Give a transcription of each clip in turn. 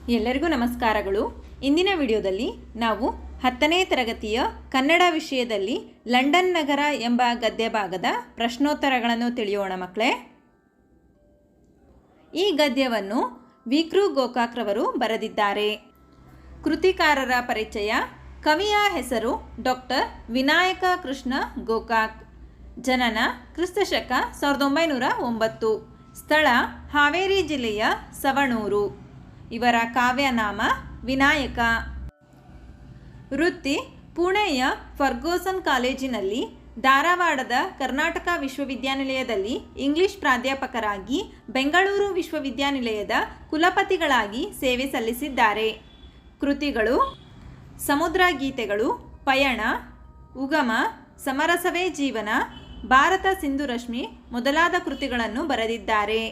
ಎಲ್ಲರಿಗೂ ನಮಸ್ಕಾರಗಳು. ಇಂದಿನ ವಿಡಿಯೋದಲ್ಲಿ ನಾವು 10ನೇ ತರಗತಿಯ ಕನ್ನಡ ವಿಷಯದಲ್ಲಿ ಲಂಡನ್ ನಗರ ಎಂಬ ಗದ್ಯ ಭಾಗದ ಪ್ರಶ್ನೋತ್ತರಗಳನ್ನು ತಿಳಿಯೋಣ ಮಕ್ಕಳೇ. ಈ ಗದ್ಯವನ್ನು ವಿಕ್ರು ಗೋಕಾಕ್ರವರು ಬರೆದಿದ್ದಾರೆ. ಕೃತಿಕಾರರ ಪರಿಚಯ. ಕವಿಯ ಹೆಸರು ಡಾಕ್ಟರ್ ವಿನಾಯಕ ಕೃಷ್ಣ ಗೋಕಾಕ್. ಜನನ ಕ್ರಿಸ್ತಶಕ 1909. ಸ್ಥಳ ಹಾವೇರಿ ಜಿಲ್ಲೆಯ ಸವಣೂರು. ಇವರ ಕಾವ್ಯನಾಮ ವಿನಾಯಕ. ವೃತ್ತಿ ಪುಣೆಯ ಫರ್ಗೂಸನ್ ಕಾಲೇಜಿನಲ್ಲಿ, ಧಾರವಾಡದ ಕರ್ನಾಟಕ ವಿಶ್ವವಿದ್ಯಾನಿಲಯದಲ್ಲಿ ಇಂಗ್ಲಿಷ್ ಪ್ರಾಧ್ಯಾಪಕರಾಗಿ, ಬೆಂಗಳೂರು ವಿಶ್ವವಿದ್ಯಾನಿಲಯದ ಕುಲಪತಿಗಳಾಗಿ ಸೇವೆ ಸಲ್ಲಿಸಿದ್ದಾರೆ. ಕೃತಿಗಳು: ಸಮುದ್ರ ಗೀತೆಗಳು, ಪಯಣ, ಉಗಮ, ಸಮರಸವೇ ಜೀವನ, ಭಾರತ ಸಿಂಧು ರಶ್ಮಿ ಮೊದಲಾದ ಕೃತಿಗಳನ್ನು ಬರೆದಿದ್ದಾರೆ.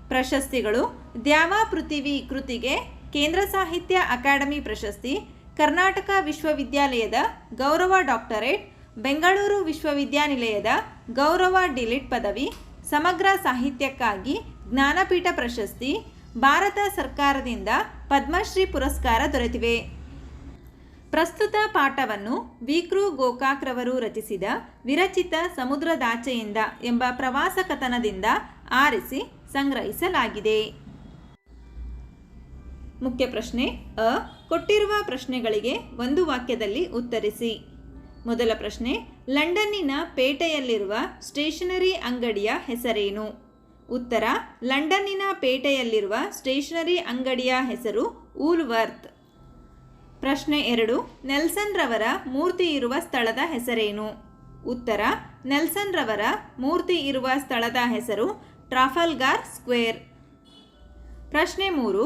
ಪ್ರಶಸ್ತಿಗಳು: ದ್ಯಾವ ಪೃಥಿವಿ ಕೃತಿಗೆ ಕೇಂದ್ರ ಸಾಹಿತ್ಯ ಅಕಾಡೆಮಿ ಪ್ರಶಸ್ತಿ, ಕರ್ನಾಟಕ ವಿಶ್ವವಿದ್ಯಾಲಯದ ಗೌರವ ಡಾಕ್ಟರೇಟ್, ಬೆಂಗಳೂರು ವಿಶ್ವವಿದ್ಯಾನಿಲಯದ ಗೌರವ ಡಿಲಿಟ್ ಪದವಿ, ಸಮಗ್ರ ಸಾಹಿತ್ಯಕ್ಕಾಗಿ ಜ್ಞಾನಪೀಠ ಪ್ರಶಸ್ತಿ, ಭಾರತ ಸರ್ಕಾರದಿಂದ ಪದ್ಮಶ್ರೀ ಪುರಸ್ಕಾರ ದೊರೆತಿವೆ. ಪ್ರಸ್ತುತ ಪಾಠವನ್ನು ವಿಕ್ರು ಗೋಕಾಕ್ರವರು ರಚಿಸಿದ ವಿರಚಿತ ಸಮುದ್ರದಾಚೆಯಿಂದ ಎಂಬ ಪ್ರವಾಸ ಕಥನದಿಂದ ಆರಿಸಿ ಸಂಗ್ರಹಿಸಲಾಗಿದೆ. ಮುಖ್ಯ ಪ್ರಶ್ನೆ ಅ. ಕೊಟ್ಟಿರುವ ಪ್ರಶ್ನೆಗಳಿಗೆ ಒಂದು ವಾಕ್ಯದಲ್ಲಿ ಉತ್ತರಿಸಿ. ಮೊದಲ ಪ್ರಶ್ನೆ: ಲಂಡನ್ನಿನ ಪೇಟೆಯಲ್ಲಿರುವ ಸ್ಟೇಷನರಿ ಅಂಗಡಿಯ ಹೆಸರೇನು? ಉತ್ತರ: ಲಂಡನ್ನಿನ ಪೇಟೆಯಲ್ಲಿರುವ ಸ್ಟೇಷನರಿ ಅಂಗಡಿಯ ಹೆಸರು ವೂಲ್ವರ್ತ್. ಪ್ರಶ್ನೆ 2: ನೆಲ್ಸನ್ ರವರ ಮೂರ್ತಿ ಇರುವ ಸ್ಥಳದ ಹೆಸರೇನು? ಉತ್ತರ: ನೆಲ್ಸನ್ ರವರ ಮೂರ್ತಿ ಇರುವ ಸ್ಥಳದ ಹೆಸರು ಟ್ರಾಫಲ್ಗಾರ್ ಸ್ಕ್ವೇರ್. ಪ್ರಶ್ನೆ 3: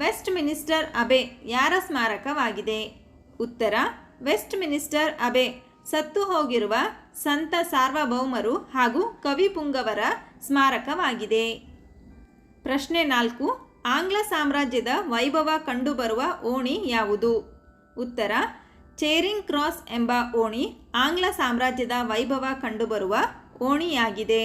ವೆಸ್ಟ್ ಮಿನಿಸ್ಟರ್ ಅಬೆ ಯಾರ ಸ್ಮಾರಕವಾಗಿದೆ? ಉತ್ತರ: ವೆಸ್ಟ್ ಮಿನಿಸ್ಟರ್ ಅಬೆ ಸತ್ತು ಹೋಗಿರುವ ಸಂತ ಸಾರ್ವಭೌಮರು ಹಾಗೂ ಕವಿ ಪುಂಗವರ ಸ್ಮಾರಕವಾಗಿದೆ. ಪ್ರಶ್ನೆ 4: ಆಂಗ್ಲ ಸಾಮ್ರಾಜ್ಯದ ವೈಭವ ಕಂಡುಬರುವ ಓಣಿ ಯಾವುದು? ಉತ್ತರ: ಚೇರಿಂಗ್ ಕ್ರಾಸ್ ಎಂಬ ಓಣಿ ಆಂಗ್ಲ ಸಾಮ್ರಾಜ್ಯದ ವೈಭವ ಕಂಡುಬರುವ ಓಣಿಯಾಗಿದೆ.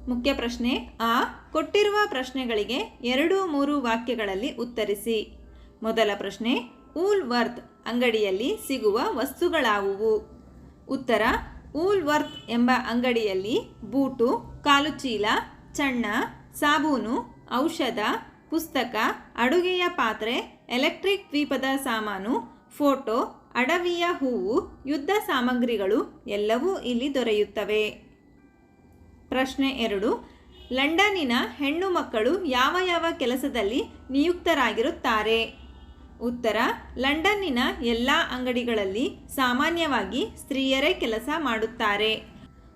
ಮುಖ್ಯ ಪ್ರಶ್ನೆ ಆ. ಕೊಟ್ಟಿರುವ ಪ್ರಶ್ನೆಗಳಿಗೆ 2-3 ವಾಕ್ಯಗಳಲ್ಲಿ ಉತ್ತರಿಸಿ. ಮೊದಲ ಪ್ರಶ್ನೆ: ವೂಲ್ವರ್ತ್ ಅಂಗಡಿಯಲ್ಲಿ ಸಿಗುವ ವಸ್ತುಗಳಾವುವು? ಉತ್ತರ: ವೂಲ್ವರ್ತ್ ಎಂಬ ಅಂಗಡಿಯಲ್ಲಿ ಬೂಟು, ಕಾಲುಚೀಲ, ಚಣ್ಣ, ಸಾಬೂನು, ಔಷಧ, ಪುಸ್ತಕ, ಅಡುಗೆಯ ಪಾತ್ರೆ, ಎಲೆಕ್ಟ್ರಿಕ್ ದ್ವೀಪದ ಸಾಮಾನು, ಫೋಟೋ, ಅಡವಿಯ ಹೂವು, ಯುದ್ಧ ಸಾಮಗ್ರಿಗಳು ಎಲ್ಲವೂ ಇಲ್ಲಿ ದೊರೆಯುತ್ತವೆ. ಪ್ರಶ್ನೆ 2: ಲಂಡನ್ನಿನ ಹೆಣ್ಣು ಮಕ್ಕಳು ಯಾವ ಯಾವ ಕೆಲಸದಲ್ಲಿ ನಿಯುಕ್ತರಾಗಿರುತ್ತಾರೆ? ಉತ್ತರ: ಲಂಡನ್ನಿನ ಎಲ್ಲ ಅಂಗಡಿಗಳಲ್ಲಿ ಸಾಮಾನ್ಯವಾಗಿ ಸ್ತ್ರೀಯರೇ ಕೆಲಸ ಮಾಡುತ್ತಾರೆ.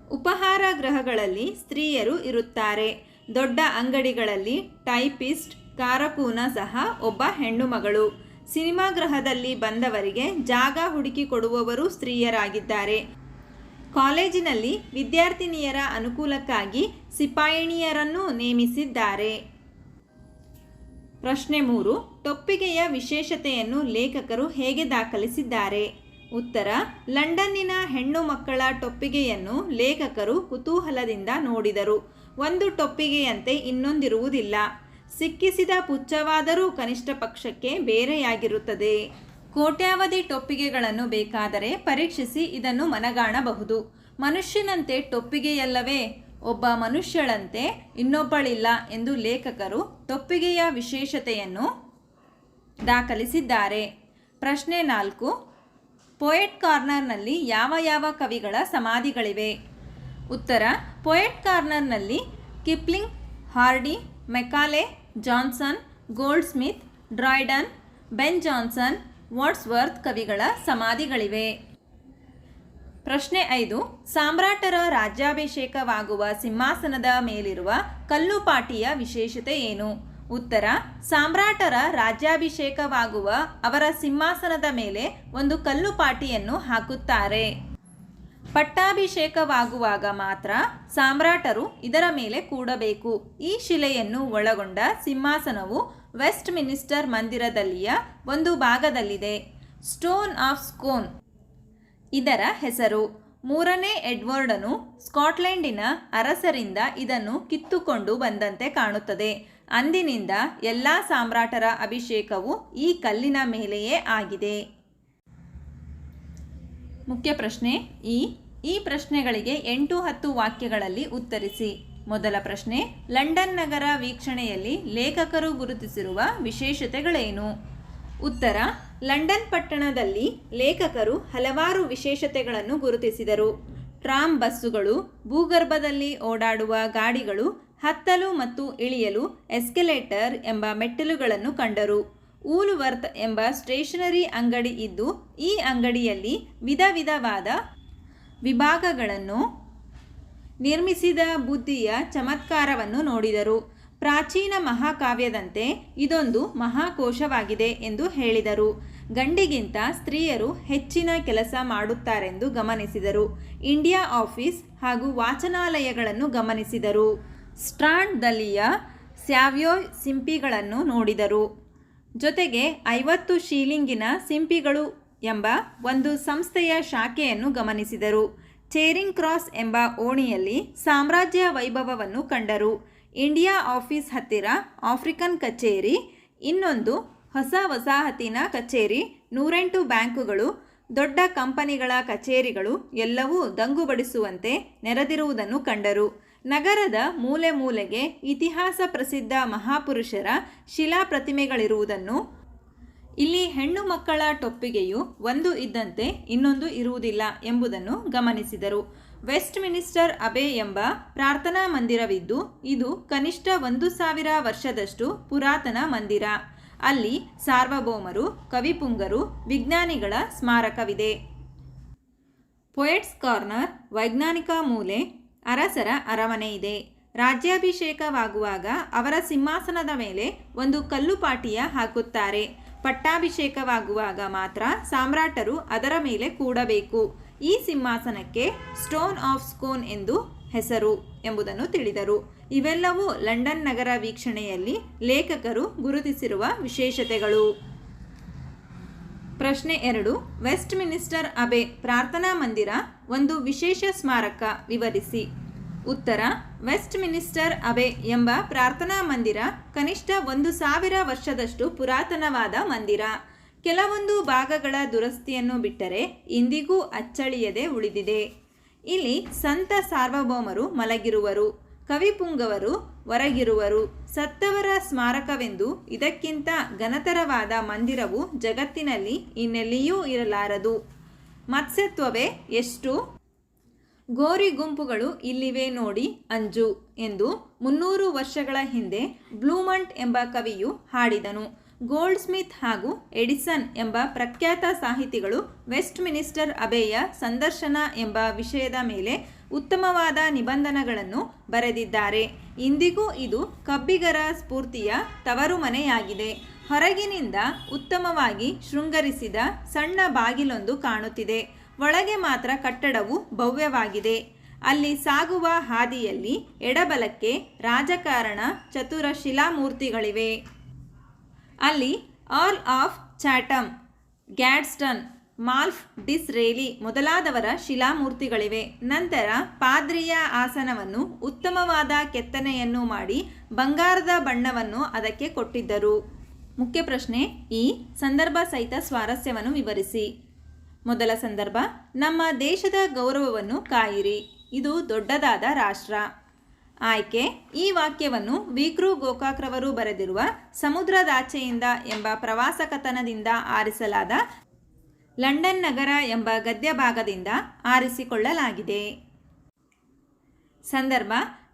ಉಪಹಾರ ಗೃಹಗಳಲ್ಲಿ ಸ್ತ್ರೀಯರು ಇರುತ್ತಾರೆ. ದೊಡ್ಡ ಅಂಗಡಿಗಳಲ್ಲಿ ಟೈಪಿಸ್ಟ್, ಕಾರಕೂನ ಸಹ ಒಬ್ಬ ಹೆಣ್ಣು ಮಗಳು. ಸಿನಿಮಾ ಗೃಹದಲ್ಲಿ ಬಂದವರಿಗೆ ಜಾಗ ಹುಡುಕಿ ಕೊಡುವವರು ಸ್ತ್ರೀಯರಾಗಿದ್ದಾರೆ. ಕಾಲೇಜಿನಲ್ಲಿ ವಿದ್ಯಾರ್ಥಿನಿಯರ ಅನುಕೂಲಕ್ಕಾಗಿ ಸಿಪಾಯಿಣಿಯರನ್ನು ನೇಮಿಸಿದ್ದಾರೆ. ಪ್ರಶ್ನೆ 3: ಟೊಪ್ಪಿಗೆಯ ವಿಶೇಷತೆಯನ್ನು ಲೇಖಕರು ಹೇಗೆ ದಾಖಲಿಸಿದ್ದಾರೆ? ಉತ್ತರ: ಲಂಡನ್ನಿನ ಹೆಣ್ಣು ಮಕ್ಕಳ ಟೊಪ್ಪಿಗೆಯನ್ನು ಲೇಖಕರು ಕುತೂಹಲದಿಂದ ನೋಡಿದರು. ಒಂದು ಟೊಪ್ಪಿಗೆಯಂತೆ ಇನ್ನೊಂದಿರುವುದಿಲ್ಲ. ಸಿಕ್ಕಿಸಿದ ಪುಚ್ಚವಾದರೂ ಕನಿಷ್ಠ ಪಕ್ಷಕ್ಕೆ ಬೇರೆಯಾಗಿರುತ್ತದೆ. ಕೋಟ್ಯಾವಧಿ ಟೊಪ್ಪಿಗೆಗಳನ್ನು ಬೇಕಾದರೆ ಪರೀಕ್ಷಿಸಿ ಇದನ್ನು ಮನಗಾಣಬಹುದು. ಮನುಷ್ಯನಂತೆ ಟೊಪ್ಪಿಗೆಯಲ್ಲವೇ, ಒಬ್ಬ ಮನುಷ್ಯಳಂತೆ ಇನ್ನೊಬ್ಬಳಿಲ್ಲ ಎಂದು ಲೇಖಕರು ಟೊಪ್ಪಿಗೆಯ ವಿಶೇಷತೆಯನ್ನು ದಾಖಲಿಸಿದ್ದಾರೆ. ಪ್ರಶ್ನೆ 4: ಪೋಯೆಟ್ ಕಾರ್ನರ್ನಲ್ಲಿ ಯಾವ ಯಾವ ಕವಿಗಳ ಸಮಾಧಿಗಳಿವೆ? ಉತ್ತರ: ಪೋಯೆಟ್ ಕಾರ್ನರ್ನಲ್ಲಿ Kipling, Hardy, Macaulay, Johnson, Goldsmith, Dryden, Ben Johnson, Wordsworth ಕವಿಗಳ ಸಮಾಧಿಗಳಿವೆ. ಪ್ರಶ್ನೆ 5: ಸಾಮ್ರಾಟರ ರಾಜ್ಯಾಭಿಷೇಕವಾಗುವ ಸಿಂಹಾಸನದ ಮೇಲಿರುವ ಕಲ್ಲುಪಾಟಿಯ ವಿಶೇಷತೆ ಏನು? ಉತ್ತರ: ಸಾಮ್ರಾಟರ ರಾಜ್ಯಾಭಿಷೇಕವಾಗುವ ಅವರ ಸಿಂಹಾಸನದ ಮೇಲೆ ಒಂದು ಕಲ್ಲುಪಾಟಿಯನ್ನು ಹಾಕುತ್ತಾರೆ. ಪಟ್ಟಾಭಿಷೇಕವಾಗುವಾಗ ಮಾತ್ರ ಸಾಮ್ರಾಟರು ಇದರ ಮೇಲೆ ಕೂಡಬೇಕು. ಈ ಶಿಲೆಯನ್ನು ಒಳಗೊಂಡ ಸಿಂಹಾಸನವು ವೆಸ್ಟ್ ಮಿನಿಸ್ಟರ್ ಮಂದಿರದಲ್ಲಿಯ ಒಂದು ಭಾಗದಲ್ಲಿದೆ. ಸ್ಟೋನ್ ಆಫ್ ಸ್ಕೋನ್ ಇದರ ಹೆಸರು. 3ನೇ ಎಡ್ವರ್ಡನು ಸ್ಕಾಟ್ಲೆಂಡಿನ ಅರಸರಿಂದ ಇದನ್ನು ಕಿತ್ತುಕೊಂಡು ಬಂದಂತೆ ಕಾಣುತ್ತದೆ. ಅಂದಿನಿಂದ ಎಲ್ಲ ಸಾಮ್ರಾಟರ ಅಭಿಷೇಕವು ಈ ಕಲ್ಲಿನ ಮೇಲೆಯೇ ಆಗಿದೆ. ಮುಖ್ಯ ಪ್ರಶ್ನೆ ಈ ಪ್ರಶ್ನೆಗಳಿಗೆ 8-10 ವಾಕ್ಯಗಳಲ್ಲಿ ಉತ್ತರಿಸಿ. ಮೊದಲ ಪ್ರಶ್ನೆ, ಲಂಡನ್ ನಗರ ವೀಕ್ಷಣೆಯಲ್ಲಿ ಲೇಖಕರು ಗುರುತಿಸಿರುವ ವಿಶೇಷತೆಗಳೇನು? ಉತ್ತರ, ಲಂಡನ್ ಪಟ್ಟಣದಲ್ಲಿ ಲೇಖಕರು ಹಲವಾರು ವಿಶೇಷತೆಗಳನ್ನು ಗುರುತಿಸಿದರು. ಟ್ರಾಮ್ ಬಸ್ಸುಗಳು, ಭೂಗರ್ಭದಲ್ಲಿ ಓಡಾಡುವ ಗಾಡಿಗಳು, ಹತ್ತಲು ಮತ್ತು ಇಳಿಯಲು ಎಸ್ಕಲೇಟರ್ ಎಂಬ ಮೆಟ್ಟಿಲುಗಳನ್ನು ಕಂಡರು. ಊಲ್ವರ್ತ್ ಎಂಬ ಸ್ಟೇಷನರಿ ಅಂಗಡಿ ಇದ್ದು ಈ ಅಂಗಡಿಯಲ್ಲಿ ವಿಧ ವಿಧವಾದ ವಿಭಾಗಗಳನ್ನು ನಿರ್ಮಿಸಿದ ಬುದ್ಧಿಯ ಚಮತ್ಕಾರವನ್ನು ನೋಡಿದರು. ಪ್ರಾಚೀನ ಮಹಾಕಾವ್ಯದಂತೆ ಇದೊಂದು ಮಹಾಕೋಶವಾಗಿದೆ ಎಂದು ಹೇಳಿದರು. ಗಂಡಿಗಿಂತ ಸ್ತ್ರೀಯರು ಹೆಚ್ಚಿನ ಕೆಲಸ ಮಾಡುತ್ತಾರೆಂದು ಗಮನಿಸಿದರು. ಇಂಡಿಯಾ ಆಫೀಸ್ ಹಾಗೂ ವಾಚನಾಲಯಗಳನ್ನು ಗಮನಿಸಿದರು. ಸ್ಟ್ರಾಂಡ್ದಲ್ಲಿಯ ಸ್ಯಾವಿಯೋಯ್ ಸಿಂಪಿಗಳನ್ನು ನೋಡಿದರು. ಜೊತೆಗೆ 50 ಶೀಲಿಂಗಿನ ಸಿಂಪಿಗಳು ಎಂಬ ಒಂದು ಸಂಸ್ಥೆಯ ಶಾಖೆಯನ್ನು ಗಮನಿಸಿದರು. ಚೇರಿಂಗ್ ಕ್ರಾಸ್ ಎಂಬ ಓಣಿಯಲ್ಲಿ ಸಾಮ್ರಾಜ್ಯ ವೈಭವವನ್ನು ಕಂಡರು. ಇಂಡಿಯಾ ಆಫೀಸ್ ಹತ್ತಿರ ಆಫ್ರಿಕನ್ ಕಚೇರಿ, ಇನ್ನೊಂದು ಹೊಸ ವಸಾಹತಿನ ಕಚೇರಿ, 108 ಬ್ಯಾಂಕುಗಳು, ದೊಡ್ಡ ಕಂಪನಿಗಳ ಕಚೇರಿಗಳು ಎಲ್ಲವೂ ದಂಗುಬಡಿಸುವಂತೆ ನೆರೆದಿರುವುದನ್ನು ಕಂಡರು. ನಗರದ ಮೂಲೆ ಮೂಲೆಗೆ ಇತಿಹಾಸ ಪ್ರಸಿದ್ಧ ಮಹಾಪುರುಷರ ಶಿಲಾ ಪ್ರತಿಮೆಗಳಿರುವುದನ್ನು, ಇಲ್ಲಿ ಹೆಣ್ಣು ಮಕ್ಕಳ ಟೊಪ್ಪಿಗೆಯು ಒಂದು ಇದ್ದಂತೆ ಇನ್ನೊಂದು ಇರುವುದಿಲ್ಲ ಎಂಬುದನ್ನು ಗಮನಿಸಿದರು. ವೆಸ್ಟ್ ಮಿನಿಸ್ಟರ್ ಅಬೆ ಎಂಬ ಪ್ರಾರ್ಥನಾ ಮಂದಿರವಿದ್ದು ಇದು ಕನಿಷ್ಠ 1000 ವರ್ಷದಷ್ಟು ಪುರಾತನ ಮಂದಿರ. ಅಲ್ಲಿ ಸಾರ್ವಭೌಮರು, ಕವಿಪುಂಗರು, ವಿಜ್ಞಾನಿಗಳ ಸ್ಮಾರಕವಿದೆ. ಪೊಯೆಟ್ಸ್ ಕಾರ್ನರ್, ವೈಜ್ಞಾನಿಕ ಮೂಲೆ, ಅರಸರ ಅರಮನೆ ಇದೆ. ರಾಜ್ಯಾಭಿಷೇಕವಾಗುವಾಗ ಅವರ ಸಿಂಹಾಸನದ ಮೇಲೆ ಒಂದು ಕಲ್ಲುಪಾಟಿಯ ಹಾಕುತ್ತಾರೆ. ಪಟ್ಟಾಭಿಷೇಕವಾಗುವಾಗ ಮಾತ್ರ ಸಾಮ್ರಾಟರು ಅದರ ಮೇಲೆ ಕೂಡಬೇಕು. ಈ ಸಿಂಹಾಸನಕ್ಕೆ ಸ್ಟೋನ್ ಆಫ್ ಸ್ಕೋನ್ ಎಂದು ಹೆಸರು ಎಂಬುದನ್ನು ತಿಳಿದರು. ಇವೆಲ್ಲವೂ ಲಂಡನ್ ನಗರ ವೀಕ್ಷಣೆಯಲ್ಲಿ ಲೇಖಕರು ಗುರುತಿಸಿರುವ ವಿಶೇಷತೆಗಳು. ಪ್ರಶ್ನೆ 2, ವೆಸ್ಟ್ ಮಿನಿಸ್ಟರ್ ಅಬೆ ಪ್ರಾರ್ಥನಾ ಮಂದಿರ ಒಂದು ವಿಶೇಷ ಸ್ಮಾರಕ, ವಿವರಿಸಿ. ಉತ್ತರ, ವೆಸ್ಟ್ ಮಿನಿಸ್ಟರ್ ಅಬೆ ಎಂಬ ಪ್ರಾರ್ಥನಾ ಮಂದಿರ ಕನಿಷ್ಠ 1000 ವರ್ಷದಷ್ಟು ಪುರಾತನವಾದ ಮಂದಿರ. ಕೆಲವೊಂದು ಭಾಗಗಳ ದುರಸ್ತಿಯನ್ನು ಬಿಟ್ಟರೆ ಇಂದಿಗೂ ಅಚ್ಚಳಿಯದೆ ಉಳಿದಿದೆ. ಇಲ್ಲಿ ಸಂತ ಸಾರ್ವಭೌಮರು ಮಲಗಿರುವರು, ಕವಿಪುಂಗವರು ಹೊರಗಿರುವರು. ಸತ್ತವರ ಸ್ಮಾರಕವೆಂದು ಇದಕ್ಕಿಂತ ಘನತರವಾದ ಮಂದಿರವು ಜಗತ್ತಿನಲ್ಲಿ ಇನ್ನೆಲ್ಲಿಯೂ ಇರಲಾರದು. ಮತ್ಸ್ಯತ್ವವೇ ಎಷ್ಟು ಗೋರಿ ಗುಂಪುಗಳು ಇಲ್ಲಿವೆ ನೋಡಿ ಅಂಜು ಎಂದು 300 ವರ್ಷಗಳ ಹಿಂದೆ ಬ್ಲೂಮಂಟ್ ಎಂಬ ಕವಿಯು ಹಾಡಿದನು. ಗೋಲ್ಡ್ ಸ್ಮಿತ್ ಹಾಗೂ ಎಡಿಸನ್ ಎಂಬ ಪ್ರಖ್ಯಾತ ಸಾಹಿತಿಗಳು ವೆಸ್ಟ್ ಮಿನಿಸ್ಟರ್ ಅಬೆಯ ಸಂದರ್ಶನ ಎಂಬ ವಿಷಯದ ಮೇಲೆ ಉತ್ತಮವಾದ ನಿಬಂಧನಗಳನ್ನು ಬರೆದಿದ್ದಾರೆ. ಇಂದಿಗೂ ಇದು ಕಬ್ಬಿಗರ ಸ್ಫೂರ್ತಿಯ ತವರು ಮನೆಯಾಗಿದೆ. ಹೊರಗಿನಿಂದ ಉತ್ತಮವಾಗಿ ಶೃಂಗರಿಸಿದ ಸಣ್ಣ ಬಾಗಿಲೊಂದು ಕಾಣುತ್ತಿದೆ. ಒಳಗೆ ಮಾತ್ರ ಕಟ್ಟಡವು ಭವ್ಯವಾಗಿದೆ. ಅಲ್ಲಿ ಸಾಗುವ ಹಾದಿಯಲ್ಲಿ ಎಡಬಲಕ್ಕೆ ರಾಜಕಾರಣ ಚತುರ ಶಿಲಾಮೂರ್ತಿಗಳಿವೆ. ಅಲ್ಲಿ ಆರ್ಲ್ ಆಫ್ ಚಾಟಮ್, ಗ್ಯಾಡ್ಸ್ಟನ್, ಮಾಲ್ಫ್ ಡಿಸ್ರೇಲಿ ಮೊದಲಾದವರ ಶಿಲಾಮೂರ್ತಿಗಳಿವೆ. ನಂತರ ಪಾದ್ರಿಯ ಆಸನವನ್ನು ಉತ್ತಮವಾದ ಕೆತ್ತನೆಯನ್ನು ಮಾಡಿ ಬಂಗಾರದ ಬಣ್ಣವನ್ನು ಅದಕ್ಕೆ ಕೊಟ್ಟಿದ್ದರು. ಮುಖ್ಯ ಪ್ರಶ್ನೆ, ಈ ಸಂದರ್ಭ ಸಹಿತ ಸ್ವಾರಸ್ಯವನ್ನು ವಿವರಿಸಿ. ಮೊದಲ ಸಂದರ್ಭ, ನಮ್ಮ ದೇಶದ ಗೌರವವನ್ನು ಕಾಯಿರಿ, ಇದು ದೊಡ್ಡದಾದ ರಾಷ್ಟ್ರ. ಆಯ್ಕೆ, ಈ ವಾಕ್ಯವನ್ನು ವಿ.ಕೃ. ಗೋಕಾಕ್ರವರು ಬರೆದಿರುವ ಸಮುದ್ರದಾಚೆಯಿಂದ ಎಂಬ ಪ್ರವಾಸ ಕಥನದಿಂದ ಆರಿಸಲಾದ ಲಂಡನ್ ನಗರ ಎಂಬ ಗದ್ಯ ಭಾಗದಿಂದ ಆರಿಸಿಕೊಳ್ಳಲಾಗಿದೆ. ಸಂದರ್ಭ,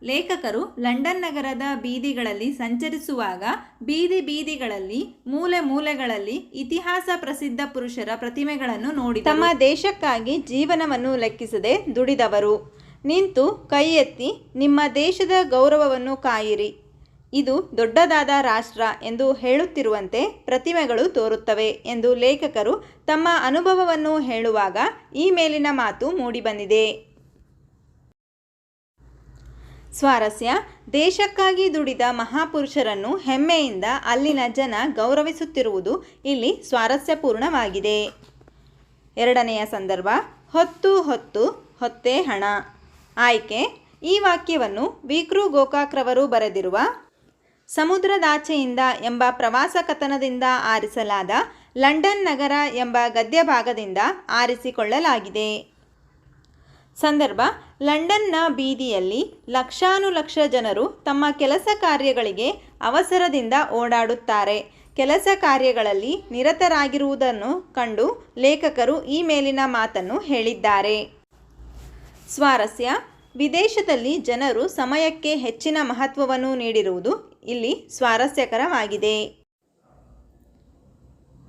ಲೇಖಕರು ಲಂಡನ್ ನಗರದ ಬೀದಿಗಳಲ್ಲಿ ಸಂಚರಿಸುವಾಗ ಬೀದಿ ಬೀದಿಗಳಲ್ಲಿ ಮೂಲೆ ಮೂಲೆಗಳಲ್ಲಿ ಇತಿಹಾಸ ಪ್ರಸಿದ್ಧ ಪುರುಷರ ಪ್ರತಿಮೆಗಳನ್ನು ನೋಡಿ ತಮ್ಮ ದೇಶಕ್ಕಾಗಿ ಜೀವನವನ್ನು ಲೆಕ್ಕಿಸದೆ ದುಡಿದವರು. ನಿಂತು ಕೈ ಎತ್ತಿ ನಿಮ್ಮ ದೇಶದ ಗೌರವವನ್ನು ಕಾಯಿರಿ, ಇದು ದೊಡ್ಡದಾದ ರಾಷ್ಟ್ರ ಎಂದು ಹೇಳುತ್ತಿರುವಂತೆ ಪ್ರತಿಮೆಗಳು ತೋರುತ್ತವೆ ಎಂದು ಲೇಖಕರು ತಮ್ಮ ಅನುಭವವನ್ನು ಹೇಳುವಾಗ ಈ ಮೇಲಿನ ಮಾತು ಮೂಡಿಬಂದಿದೆ. ಸ್ವಾರಸ್ಯ, ದೇಶಕ್ಕಾಗಿ ದುಡಿದ ಮಹಾಪುರುಷರನ್ನು ಹೆಮ್ಮೆಯಿಂದ ಅಲ್ಲಿನ ಜನ ಗೌರವಿಸುತ್ತಿರುವುದು ಇಲ್ಲಿ ಸ್ವಾರಸ್ಯಪೂರ್ಣವಾಗಿದೆ. ಎರಡನೆಯ ಸಂದರ್ಭ, ಹೊತ್ತು ಹೊತ್ತು ಹೊತ್ತೇ ಹಣ. ಆಯ್ಕೆ, ಈ ವಾಕ್ಯವನ್ನು ವಿ.ಕೃ. ಗೋಕಾಕ್ರವರು ಬರೆದಿರುವ ಸಮುದ್ರದಾಚೆಯಿಂದ ಎಂಬ ಪ್ರವಾಸ ಕಥನದಿಂದ ಆರಿಸಲಾದ ಲಂಡನ್ ನಗರ ಎಂಬ ಗದ್ಯ ಭಾಗದಿಂದ ಆರಿಸಿಕೊಳ್ಳಲಾಗಿದೆ. ಸಂದರ್ಭ: ಲಂಡನ್ನ ಬೀದಿಯಲ್ಲಿ ಲಕ್ಷಾನುಲಕ್ಷ ಜನರು ತಮ್ಮ ಕೆಲಸ ಕಾರ್ಯಗಳಿಗೆ ಅವಸರದಿಂದ ಓಡಾಡುತ್ತಾರೆ. ಕೆಲಸ ಕಾರ್ಯಗಳಲ್ಲಿ ನಿರತರಾಗಿರುವುದನ್ನು ಕಂಡು ಲೇಖಕರು ಈ ಮೇಲಿನ ಮಾತನ್ನು ಹೇಳಿದ್ದಾರೆ. ಸ್ವಾರಸ್ಯ: ವಿದೇಶದಲ್ಲಿ ಜನರು ಸಮಯಕ್ಕೆ ಹೆಚ್ಚಿನ ಮಹತ್ವವನ್ನು ನೀಡಿರುವುದು ಇಲ್ಲಿ ಸ್ವಾರಸ್ಯಕರವಾಗಿದೆ.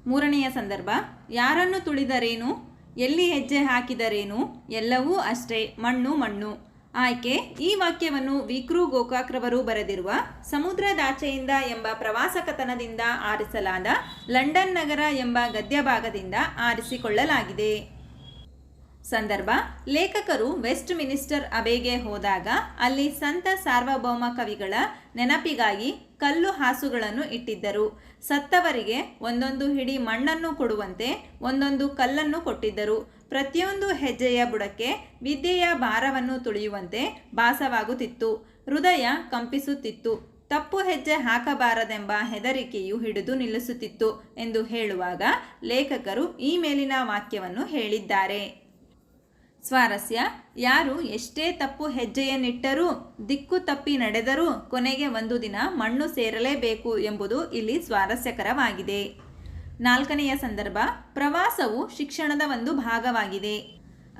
ಮೂರನೆಯ ಸಂದರ್ಭ: ಯಾರನ್ನು ತುಳಿದರೇನು, ಎಲ್ಲಿ ಹೆಜ್ಜೆ ಹಾಕಿದರೇನು, ಎಲ್ಲವೂ ಅಷ್ಟೇ, ಮಣ್ಣು ಮಣ್ಣು. ಆಯ್ಕೆ: ಈ ವಾಕ್ಯವನ್ನು ವಿ.ಕೃ. ಗೋಕಾಕ್ರವರು ಬರೆದಿರುವ ಸಮುದ್ರದಾಚೆಯಿಂದ ಎಂಬ ಪ್ರವಾಸ ಕಥನದಿಂದ ಆರಿಸಲಾದ ಲಂಡನ್ ನಗರ ಎಂಬ ಗದ್ಯ ಭಾಗದಿಂದ ಆರಿಸಿಕೊಳ್ಳಲಾಗಿದೆ. ಸಂದರ್ಭ: ಲೇಖಕರು ವೆಸ್ಟ್ ಮಿನಿಸ್ಟರ್ ಅಬೆಗೆ ಹೋದಾಗ ಅಲ್ಲಿ ಸಂತ ಸಾರ್ವಭೌಮ ಕವಿಗಳ ನೆನಪಿಗಾಗಿ ಕಲ್ಲು ಹಾಸುಗಳನ್ನು ಇಟ್ಟಿದ್ದರು. ಸತ್ತವರಿಗೆ ಒಂದೊಂದು ಹಿಡಿ ಮಣ್ಣನ್ನು ಕೊಡುವಂತೆ ಒಂದೊಂದು ಕಲ್ಲನ್ನು ಕೊಟ್ಟಿದ್ದರು. ಪ್ರತಿಯೊಂದು ಹೆಜ್ಜೆಯ ಬುಡಕ್ಕೆ ವಿದ್ಯೆಯ ಭಾರವನ್ನು ತುಳಿಯುವಂತೆ ಭಾಸವಾಗುತ್ತಿತ್ತು. ಹೃದಯ ಕಂಪಿಸುತ್ತಿತ್ತು. ತಪ್ಪು ಹೆಜ್ಜೆ ಹಾಕಬಾರದೆಂಬ ಹೆದರಿಕೆಯು ಹಿಡಿದು ನಿಲ್ಲಿಸುತ್ತಿತ್ತು ಎಂದು ಹೇಳುವಾಗ ಲೇಖಕರು ಈ ಮೇಲಿನ ವಾಕ್ಯವನ್ನು ಹೇಳಿದ್ದಾರೆ. ಸ್ವಾರಸ್ಯ: ಯಾರು ಎಷ್ಟೇ ತಪ್ಪು ಹೆಜ್ಜೆಯನ್ನಿಟ್ಟರೂ, ದಿಕ್ಕು ತಪ್ಪಿ ನಡೆದರೂ ಕೊನೆಗೆ ಒಂದು ದಿನ ಮಣ್ಣು ಸೇರಲೇಬೇಕು ಎಂಬುದು ಇಲ್ಲಿ ಸ್ವಾರಸ್ಯಕರವಾಗಿದೆ. ನಾಲ್ಕನೆಯ ಸಂದರ್ಭ: ಪ್ರವಾಸವು ಶಿಕ್ಷಣದ ಒಂದು ಭಾಗವಾಗಿದೆ.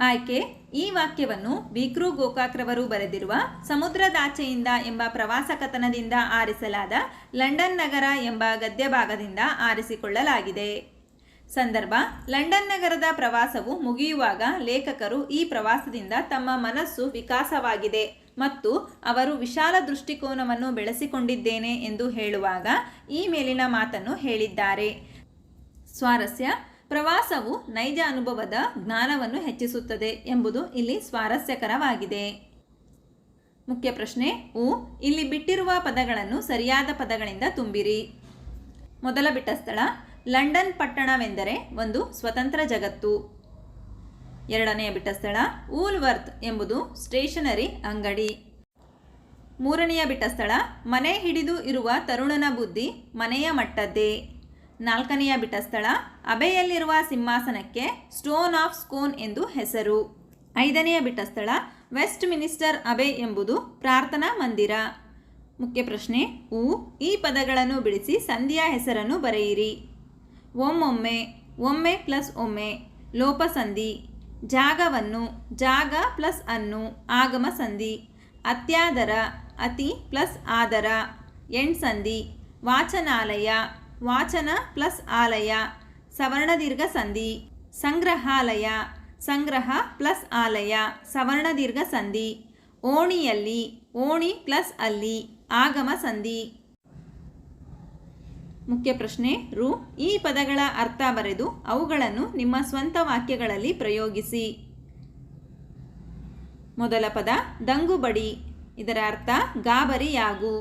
ಆಯ್ಕೆ: ಈ ವಾಕ್ಯವನ್ನು ವಿ.ಕೃ. ಗೋಕಾಕ್ರವರು ಬರೆದಿರುವ ಸಮುದ್ರದಾಚೆಯಿಂದ ಎಂಬ ಪ್ರವಾಸ ಕಥನದಿಂದ ಆರಿಸಲಾದ ಲಂಡನ್ ನಗರ ಎಂಬ ಗದ್ಯ ಭಾಗದಿಂದ ಆರಿಸಿಕೊಳ್ಳಲಾಗಿದೆ. ಸಂದರ್ಭ: ಲಂಡನ್ ನಗರದ ಪ್ರವಾಸವು ಮುಗಿಯುವಾಗ ಲೇಖಕರು ಈ ಪ್ರವಾಸದಿಂದ ತಮ್ಮ ಮನಸ್ಸು ವಿಕಾಸವಾಗಿದೆ ಮತ್ತು ಅವರು ವಿಶಾಲ ದೃಷ್ಟಿಕೋನವನ್ನು ಬೆಳೆಸಿಕೊಂಡಿದ್ದೇನೆ ಎಂದು ಹೇಳುವಾಗ ಈ ಮೇಲಿನ ಮಾತನ್ನು ಹೇಳಿದ್ದಾರೆ. ಸ್ವಾರಸ್ಯ: ಪ್ರವಾಸವು ನೈಜ ಅನುಭವದ ಜ್ಞಾನವನ್ನು ಹೆಚ್ಚಿಸುತ್ತದೆ ಎಂಬುದು ಇಲ್ಲಿ ಸ್ವಾರಸ್ಯಕರವಾಗಿದೆ. ಮುಖ್ಯ ಪ್ರಶ್ನೆ: ಇಲ್ಲಿ ಬಿಟ್ಟಿರುವ ಪದಗಳನ್ನು ಸರಿಯಾದ ಪದಗಳಿಂದ ತುಂಬಿರಿ. ಮೊದಲ ಬಿಟ್ಟ ಸ್ಥಳ: ಲಂಡನ್ ಪಟ್ಟಣವೆಂದರೆ ಒಂದು ಸ್ವತಂತ್ರ ಜಗತ್ತು. ಎರಡನೆಯ ಬಿಟ್ಟ ಸ್ಥಳ: ವೂಲ್ವರ್ತ್ ಎಂಬುದು ಸ್ಟೇಷನರಿ ಅಂಗಡಿ. ಮೂರನೆಯ ಬಿಟ್ಟ ಸ್ಥಳ: ಮನೆ ಹಿಡಿದು ಇರುವ ತರುಣನ ಬುದ್ಧಿ ಮನೆಯ ಮಟ್ಟದ್ದೇ. ನಾಲ್ಕನೆಯ ಬಿಟ್ಟ ಸ್ಥಳ: ಅಬೆಯಲ್ಲಿರುವ ಸಿಂಹಾಸನಕ್ಕೆ ಸ್ಟೋನ್ ಆಫ್ ಸ್ಕೋನ್ ಎಂದು ಹೆಸರು. ಐದನೆಯ ಬಿಟ್ಟ ಸ್ಥಳ: ವೆಸ್ಟ್ ಮಿನಿಸ್ಟರ್ ಅಬೆ ಎಂಬುದು ಪ್ರಾರ್ಥನಾ ಮಂದಿರ. ಮುಖ್ಯ ಪ್ರಶ್ನೆ: ಈ ಪದಗಳನ್ನು ಬಿಡಿಸಿ ಸಂಧಿಯ ಹೆಸರನ್ನು ಬರೆಯಿರಿ. ಒಮ್ಮೊಮ್ಮೆ, ಒಮ್ಮೆ ಪ್ಲಸ್ ಒಮ್ಮೆ, ಲೋಪಸಂಧಿ. ಜಾಗವನ್ನು, ಜಾಗ ಪ್ಲಸ್ ಅನ್ನು, ಆಗಮ ಸಂಧಿ. ಅತ್ಯಾದರ, ಅತಿ ಪ್ಲಸ್ ಆದರ, ಎಣ್ಸಂಧಿ. ವಾಚನಾಲಯ, ವಾಚನ ಪ್ಲಸ್ ಆಲಯ, ಸವರ್ಣದೀರ್ಘ ಸಂಧಿ. ಸಂಗ್ರಹಾಲಯ, ಸಂಗ್ರಹ ಪ್ಲಸ್ ಆಲಯ, ಸವರ್ಣದೀರ್ಘ ಸಂಧಿ. ಓಣಿಯಲ್ಲಿ, ಓಣಿ ಪ್ಲಸ್ ಅಲ್ಲಿ, ಆಗಮ ಸಂಧಿ. ಮುಖ್ಯ ಪ್ರಶ್ನೆ: ಈ ಪದಗಳ ಅರ್ಥ ಬರೆದು ಅವುಗಳನ್ನು ನಿಮ್ಮ ಸ್ವಂತ ವಾಕ್ಯಗಳಲ್ಲಿ ಪ್ರಯೋಗಿಸಿ. ಮೊದಲ ಪದ ದಂಗುಬಡಿ. ಇದರ ಅರ್ಥ ಗಾಬರಿಯಾಗು.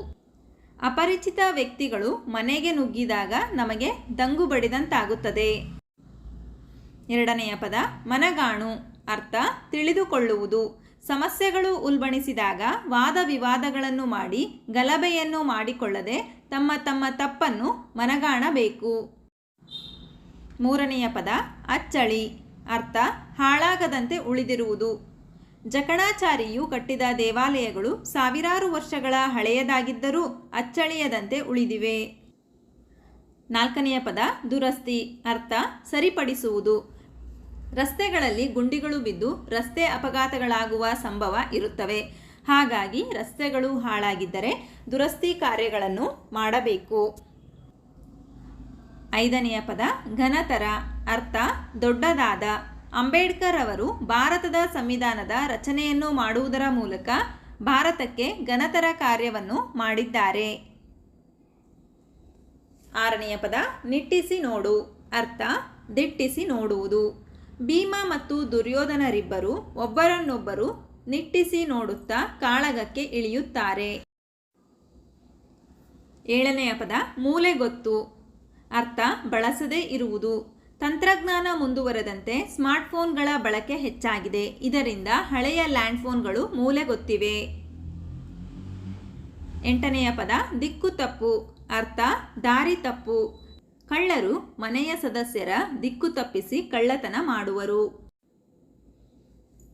ಅಪರಿಚಿತ ವ್ಯಕ್ತಿಗಳು ಮನೆಗೆ ನುಗ್ಗಿದಾಗ ನಮಗೆ ದಂಗು ಬಡಿದಂತಾಗುತ್ತದೆ. ಎರಡನೆಯ ಪದ ಮನಗಾಣು. ಅರ್ಥ ತಿಳಿದುಕೊಳ್ಳುವುದು. ಸಮಸ್ಯೆಗಳು ಉಲ್ಬಣಿಸಿದಾಗ ವಾದ ವಿವಾದಗಳನ್ನು ಮಾಡಿ ಗಲಭೆಯನ್ನು ಮಾಡಿಕೊಳ್ಳದೆ ತಮ್ಮ ತಮ್ಮ ತಪ್ಪನ್ನು ಮನಗಾಣಬೇಕು. ಮೂರನೆಯ ಪದ ಅಚ್ಚಳಿ. ಅರ್ಥ ಹಾಳಾಗದಂತೆ ಉಳಿದಿರುವುದು. ಜಕಣಾಚಾರಿಯು ಕಟ್ಟಿದ ದೇವಾಲಯಗಳು ಸಾವಿರಾರು ವರ್ಷಗಳ ಹಳೆಯದಾಗಿದ್ದರೂ ಅಚ್ಚಳಿಯದಂತೆ ಉಳಿದಿವೆ. ನಾಲ್ಕನೆಯ ಪದ ದುರಸ್ತಿ. ಅರ್ಥ ಸರಿಪಡಿಸುವುದು. ರಸ್ತೆಗಳಲ್ಲಿ ಗುಂಡಿಗಳು ಬಿದ್ದು ರಸ್ತೆ ಅಪಘಾತಗಳಾಗುವ ಸಂಭವ ಇರುತ್ತವೆ. ಹಾಗಾಗಿ ರಸ್ತೆಗಳು ಹಾಳಾಗಿದ್ದರೆ ದುರಸ್ತಿ ಕಾರ್ಯಗಳನ್ನು ಮಾಡಬೇಕು. ಐದನೆಯ ಪದ ಘನತರ. ಅರ್ಥ ದೊಡ್ಡದಾದ. ಅಂಬೇಡ್ಕರ್ ಅವರು ಭಾರತದ ಸಂವಿಧಾನದ ರಚನೆಯನ್ನು ಮಾಡುವುದರ ಮೂಲಕ ಭಾರತಕ್ಕೆ ಘನತರ ಕಾರ್ಯವನ್ನು ಮಾಡಿದ್ದಾರೆ. ಆರನೆಯ ಪದ ನಿಟ್ಟಿಸಿ ನೋಡು. ಅರ್ಥ ದಿಟ್ಟಿಸಿ ನೋಡುವುದು. ಭೀಮ ಮತ್ತು ದುರ್ಯೋಧನರಿಬ್ಬರು ಒಬ್ಬರನ್ನೊಬ್ಬರು ನಿಟ್ಟಿಸಿ ನೋಡುತ್ತಾ ಕಾಳಗಕ್ಕೆ ಇಳಿಯುತ್ತಾರೆ. ಏಳನೆಯ ಪದ ಮೂಲೆಗೊತ್ತು. ಅರ್ಥ ಬಳಸದೇ ಇರುವುದು. ತಂತ್ರಜ್ಞಾನ ಮುಂದುವರೆದಂತೆ ಸ್ಮಾರ್ಟ್ಫೋನ್ಗಳ ಬಳಕೆ ಹೆಚ್ಚಾಗಿದೆ. ಇದರಿಂದ ಹಳೆಯ ಲ್ಯಾಂಡ್ಫೋನ್ಗಳು ಮೂಲೆಗೊತ್ತಿವೆ. ಎಂಟನೆಯ ಪದ ದಿಕ್ಕು ತಪ್ಪು. ಅರ್ಥ ದಾರಿ ತಪ್ಪು. ಕಳ್ಳರು ಮನೆಯ ಸದಸ್ಯರ ದಿಕ್ಕು ತಪ್ಪಿಸಿ ಕಳ್ಳತನ ಮಾಡುವರು.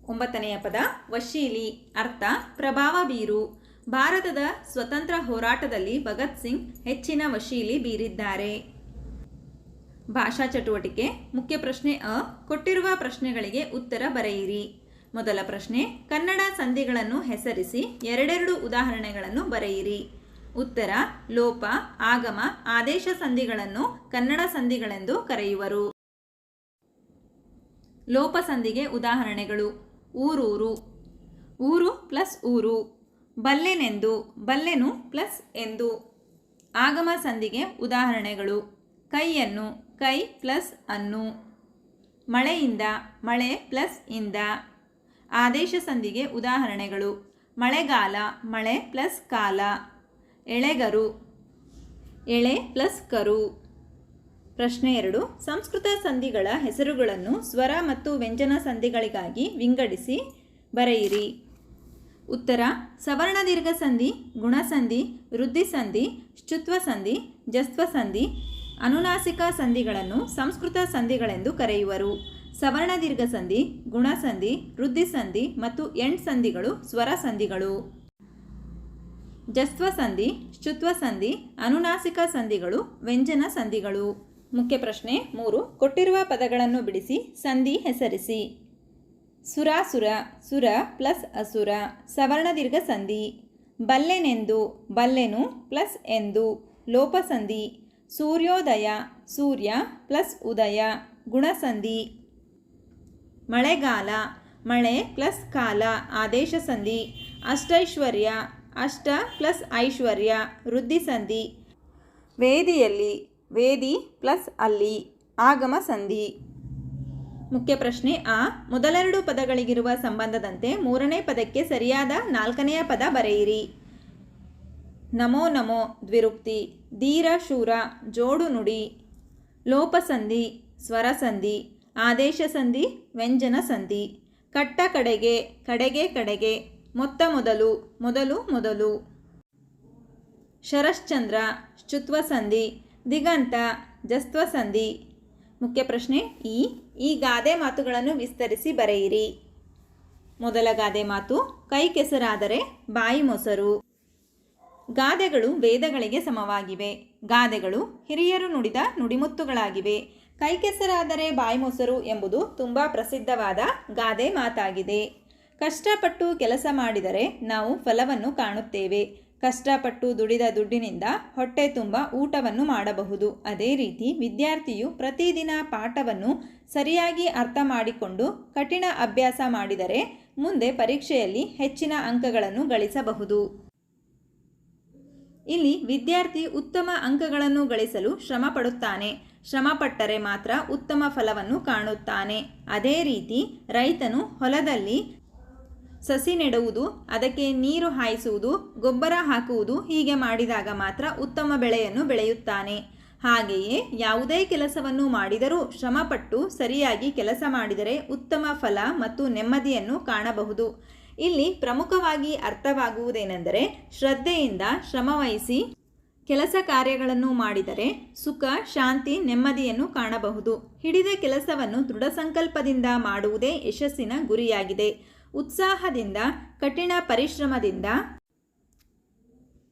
ಒಂಬತ್ತನೆಯ ಪದ ವಶೀಲಿ. ಅರ್ಥ ಪ್ರಭಾವ ಬೀರು. ಭಾರತದ ಸ್ವತಂತ್ರ ಹೋರಾಟದಲ್ಲಿ ಭಗತ್ ಸಿಂಗ್ ಹೆಚ್ಚಿನ ವಶೀಲಿ ಬೀರಿದ್ದಾರೆ. ಭಾಷಾ ಚಟುವಟಿಕೆ. ಮುಖ್ಯ ಪ್ರಶ್ನೆ ಅ. ಕೊಟ್ಟಿರುವ ಪ್ರಶ್ನೆಗಳಿಗೆ ಉತ್ತರ ಬರೆಯಿರಿ. ಮೊದಲ ಪ್ರಶ್ನೆ, ಕನ್ನಡ ಸಂಧಿಗಳನ್ನು ಹೆಸರಿಸಿ ಎರಡೆರಡು ಉದಾಹರಣೆಗಳನ್ನು ಬರೆಯಿರಿ. ಉತ್ತರ: ಲೋಪ, ಆಗಮ, ಆದೇಶ ಸಂಧಿಗಳನ್ನು ಕನ್ನಡ ಸಂಧಿಗಳೆಂದು ಕರೆಯುವರು. ಲೋಪ ಸಂಧಿಗೆ ಉದಾಹರಣೆಗಳು: ಊರೂರು, ಊರು ಪ್ಲಸ್ ಊರು. ಬಲ್ಲೆನೆಂದು, ಬಲ್ಲೆನು ಪ್ಲಸ್ ಎಂದು. ಆಗಮ ಸಂಧಿಗೆ ಉದಾಹರಣೆಗಳು: ಕೈಯನ್ನು, ಕೈ ಪ್ಲಸ್ ಅನ್ನು. ಮಳೆಯಿಂದ, ಮಳೆ ಪ್ಲಸ್ ಇಂದ. ಆದೇಶ ಸಂಧಿಗೆ ಉದಾಹರಣೆಗಳು: ಮಳೆಗಾಲ, ಮಳೆ ಪ್ಲಸ್ ಕಾಲ. ಎಳೆಗರು, ಎಳೆ ಪ್ಲಸ್ ಕರು. ಪ್ರಶ್ನೆ 2, ಸಂಸ್ಕೃತ ಸಂಧಿಗಳ ಹೆಸರುಗಳನ್ನು ಸ್ವರ ಮತ್ತು ವ್ಯಂಜನ ಸಂಧಿಗಳಿಗಾಗಿ ವಿಂಗಡಿಸಿ ಬರೆಯಿರಿ. ಉತ್ತರ: ಸವರ್ಣ ದೀರ್ಘ ಸಂಧಿ, ಗುಣಸಂಧಿ, ವೃದ್ಧಿ ಸಂಧಿ, ಶ್ಚುತ್ವ ಸಂಧಿ, ಜಸ್ತ್ವ ಸಂಧಿ, ಅನುನಾಸಿಕ ಸಂಧಿಗಳನ್ನು ಸಂಸ್ಕೃತ ಸಂಧಿಗಳೆಂದು ಕರೆಯುವರು. ಸವರ್ಣ ದೀರ್ಘ ಸಂಧಿ, ಗುಣಸಂಧಿ, ವೃದ್ಧಿ ಸಂಧಿ ಮತ್ತು ಎಂಡ್ ಸಂಧಿಗಳು ಸ್ವರ ಸಂಧಿಗಳು. ಜಸ್ತ್ವ ಸಂಧಿ, ಶ್ಚುತ್ವ ಸಂಧಿ, ಅನುನಾಸಿಕ ಸಂಧಿಗಳು ವ್ಯಂಜನ ಸಂಧಿಗಳು. ಮುಖ್ಯ ಪ್ರಶ್ನೆ 3, ಕೊಟ್ಟಿರುವ ಪದಗಳನ್ನು ಬಿಡಿಸಿ ಸಂಧಿ ಹೆಸರಿಸಿ. ಸುರಾಸುರ, ಸುರ ಪ್ಲಸ್ ಅಸುರ, ಸವರ್ಣ ದೀರ್ಘ ಸಂಧಿ. ಬಲ್ಲೆನೆಂದು, ಬಲ್ಲೆನು ಪ್ಲಸ್ ಎಂದು, ಲೋಪಸಂಧಿ. ಸೂರ್ಯೋದಯ, ಸೂರ್ಯ ಪ್ಲಸ್ ಉದಯ, ಗುಣಸಂಧಿ. ಮಳೆಗಾಲ, ಮಳೆ ಪ್ಲಸ್ ಕಾಲ, ಆದೇಶ ಸಂಧಿ. ಅಷ್ಟೈಶ್ವರ್ಯ, ಅಷ್ಟ ಪ್ಲಸ್ ಐಶ್ವರ್ಯ, ವೃದ್ಧಿ ಸಂಧಿ. ವೇದಿಯಲ್ಲಿ, ವೇದಿ ಪ್ಲಸ್ ಅಲ್ಲಿ, ಆಗಮ ಸಂಧಿ. ಮುಖ್ಯ ಪ್ರಶ್ನೆ ಆ. ಮೊದಲೆರಡು ಪದಗಳಿಗಿರುವ ಸಂಬಂಧದಂತೆ ಮೂರನೇ ಪದಕ್ಕೆ ಸರಿಯಾದ ನಾಲ್ಕನೆಯ ಪದ ಬರೆಯಿರಿ. ನಮೋ ನಮೋ ದ್ವಿರುಕ್ತಿ. ಧೀರ ಶೂರ ಜೋಡು ನುಡಿ. ಲೋಪಸಂಧಿ, ಸ್ವರಸಂಧಿ. ಆದೇಶ ಸಂಧಿ, ವ್ಯಂಜನ ಸಂಧಿ. ಕಟ್ಟ ಕಡೆಗೆ, ಕಡೆಗೆ ಕಡೆಗೆ. ಮೊತ್ತ ಮೊದಲು, ಮೊದಲು ಮೊದಲು. ಶರಶ್ಚಂದ್ರ, ಶ್ಚುತ್ವ ಸಂಧಿ. ದಿಗಂತ, ಜಸ್ತ್ವ ಸಂಧಿ. ಮುಖ್ಯ ಪ್ರಶ್ನೆ ಈ ಗಾದೆ ಮಾತುಗಳನ್ನು ವಿಸ್ತರಿಸಿ ಬರೆಯಿರಿ. ಮೊದಲ ಗಾದೆ ಮಾತು: ಕೈ ಕೆಸರಾದರೆ ಬಾಯಿ ಮೊಸರು. ಗಾದೆಗಳು ವೇದಗಳಿಗೆ ಸಮವಾಗಿವೆ. ಗಾದೆಗಳು ಹಿರಿಯರು ನುಡಿದ ನುಡಿಮುತ್ತುಗಳಾಗಿವೆ. ಕೈ ಕೆಸರಾದರೆ ಬಾಯಿ ಮೊಸರು ಎಂಬುದು ತುಂಬ ಪ್ರಸಿದ್ಧವಾದ ಗಾದೆ ಮಾತಾಗಿದೆ. ಕಷ್ಟಪಟ್ಟು ಕೆಲಸ ಮಾಡಿದರೆ ನಾವು ಫಲವನ್ನು ಕಾಣುತ್ತೇವೆ. ಕಷ್ಟಪಟ್ಟು ದುಡಿದ ದುಡ್ಡಿನಿಂದ ಹೊಟ್ಟೆ ತುಂಬ ಊಟವನ್ನು ಮಾಡಬಹುದು. ಅದೇ ರೀತಿ ವಿದ್ಯಾರ್ಥಿಯು ಪ್ರತಿದಿನ ಪಾಠವನ್ನು ಸರಿಯಾಗಿ ಅರ್ಥ ಮಾಡಿಕೊಂಡು ಕಠಿಣ ಅಭ್ಯಾಸ ಮಾಡಿದರೆ ಮುಂದೆ ಪರೀಕ್ಷೆಯಲ್ಲಿ ಹೆಚ್ಚಿನ ಅಂಕಗಳನ್ನು ಗಳಿಸಬಹುದು. ಇಲ್ಲಿ ವಿದ್ಯಾರ್ಥಿ ಉತ್ತಮ ಅಂಕಗಳನ್ನು ಗಳಿಸಲು ಶ್ರಮ ಪಡುತ್ತಾನೆ. ಶ್ರಮಪಟ್ಟರೆ ಮಾತ್ರ ಉತ್ತಮ ಫಲವನ್ನು ಕಾಣುತ್ತಾನೆ. ಅದೇ ರೀತಿ ರೈತನು ಹೊಲದಲ್ಲಿ ಸಸಿ ನೆಡುವುದು, ಅದಕ್ಕೆ ನೀರು ಹಾಯಿಸುವುದು, ಗೊಬ್ಬರ ಹಾಕುವುದು ಹೀಗೆ ಮಾಡಿದಾಗ ಮಾತ್ರ ಉತ್ತಮ ಬೆಳೆಯನ್ನು ಬೆಳೆಯುತ್ತಾನೆ. ಹಾಗೆಯೇ ಯಾವುದೇ ಕೆಲಸವನ್ನು ಮಾಡಿದರೂ ಶ್ರಮಪಟ್ಟು ಸರಿಯಾಗಿ ಕೆಲಸ ಮಾಡಿದರೆ ಉತ್ತಮ ಫಲ ಮತ್ತು ನೆಮ್ಮದಿಯನ್ನು ಕಾಣಬಹುದು. ಇಲ್ಲಿ ಪ್ರಮುಖವಾಗಿ ಅರ್ಥವಾಗುವುದೇನೆಂದರೆ ಶ್ರದ್ಧೆಯಿಂದ ಶ್ರಮವಹಿಸಿ ಕೆಲಸ ಕಾರ್ಯಗಳನ್ನು ಮಾಡಿದರೆ ಸುಖ, ಶಾಂತಿ, ನೆಮ್ಮದಿಯನ್ನು ಕಾಣಬಹುದು. ಹಿಡಿದ ಕೆಲಸವನ್ನು ದೃಢ ಸಂಕಲ್ಪದಿಂದ ಮಾಡುವುದೇ ಯಶಸ್ಸಿನ ಗುರಿಯಾಗಿದೆ. ಉತ್ಸಾಹದಿಂದ, ಕಠಿಣ ಪರಿಶ್ರಮದಿಂದ